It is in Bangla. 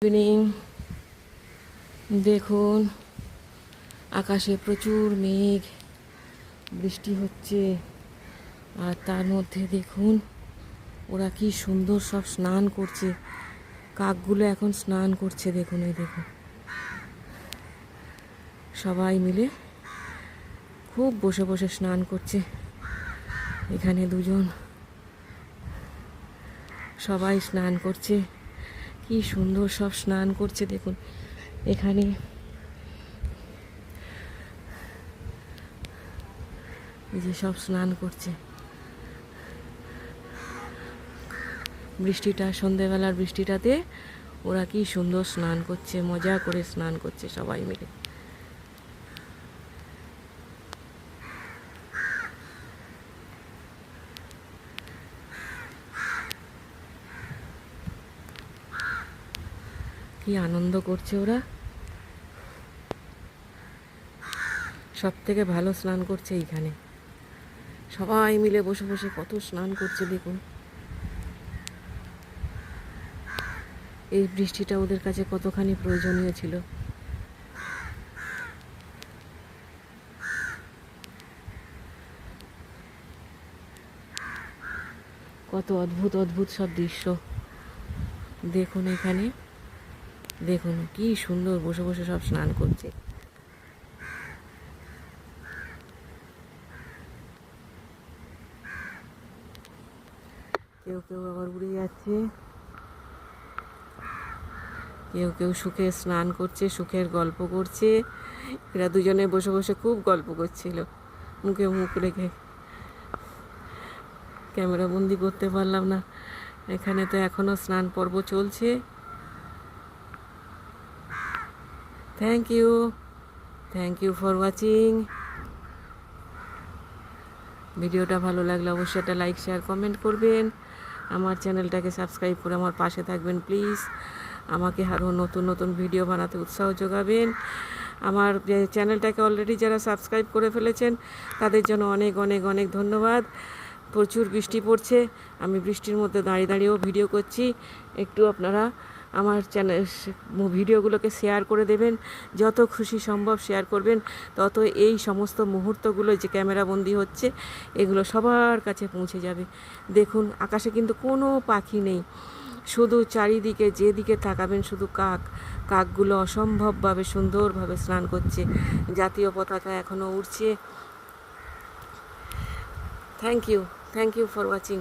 ইভিনিং। দেখুন আকাশে প্রচুর মেঘ, বৃষ্টি হচ্ছে। আর তার মধ্যে দেখুন ওরা কি সুন্দর সব স্নান করছে। কাকগুলো এখন স্নান করছে, দেখুন এই দেখুন সবাই মিলে খুব বসে বসে স্নান করছে। এখানে দুজন সবাই স্নান করছে, কি সুন্দর সব স্নান করছে দেখুন। এখানে এই যে সব স্নান করছে। বৃষ্টিটা, সন্ধেবেলার বৃষ্টিটাতে ওরা কি সুন্দর স্নান করছে, মজা করে স্নান করছে সবাই মিলে। কি আনন্দ করছে ওরা। সব থেকে ভালো স্নান করছে এইখানে, সবাই মিলে বসে বসে কত স্নান করছে দেখুন। এই বৃষ্টিটা ওদের কাছে কতখানি প্রয়োজনীয় ছিল। কত অদ্ভুত অদ্ভুত সব দৃশ্য দেখুন। এখানে দেখুন কি সুন্দর বসে বসে সব স্নান করছে। কেউ কেউ আবার উড়ে যাচ্ছে, কেউ কেউ সুখে স্নান করছে, সুখের গল্প করছে। এরা দুজনে বসে বসে খুব গল্প করছিল, মুখে মুখ রেখে। ক্যামেরা বন্দি করতে পারলাম না। এখানে তো এখনো স্নান পর্ব চলছে। Thank you for watching. ভিডিওটা ভালো লাগলে অবশ্যই একটা লাইক, শেয়ার, কমেন্ট করবেন। আমার চ্যানেলটাকে সাবস্ক্রাইব করে আমার পাশে থাকবেন প্লিজ। আমাকে আরও নতুন নতুন ভিডিও বানাতে উৎসাহ যোগাবেন। আমার চ্যানেলটাকে অলরেডি যারা সাবস্ক্রাইব করে ফেলেছেন তাদের জন্য অনেক অনেক অনেক ধন্যবাদ। প্রচুর বৃষ্টি পড়ছে, আমি বৃষ্টির মধ্যে দাঁড়িয়ে দাঁড়িয়েও ভিডিও করছি। একটু আপনারা আমার চ্যানেল ভিডিওগুলোকে শেয়ার করে দেবেন, যত খুশি সম্ভব শেয়ার করবেন, তত এই সমস্ত মুহূর্তগুলো যে ক্যামেরাবন্দি হচ্ছে এগুলো সবার কাছে পৌঁছে যাবে। দেখুন আকাশে কিন্তু কোনো পাখি নেই, শুধু চারিদিকে যেদিকে তাকাবেন শুধু কাকগুলো অসম্ভবভাবে সুন্দরভাবে স্নান করছে। জাতীয় পতাকা এখনও উড়ছে। Thank you for watching.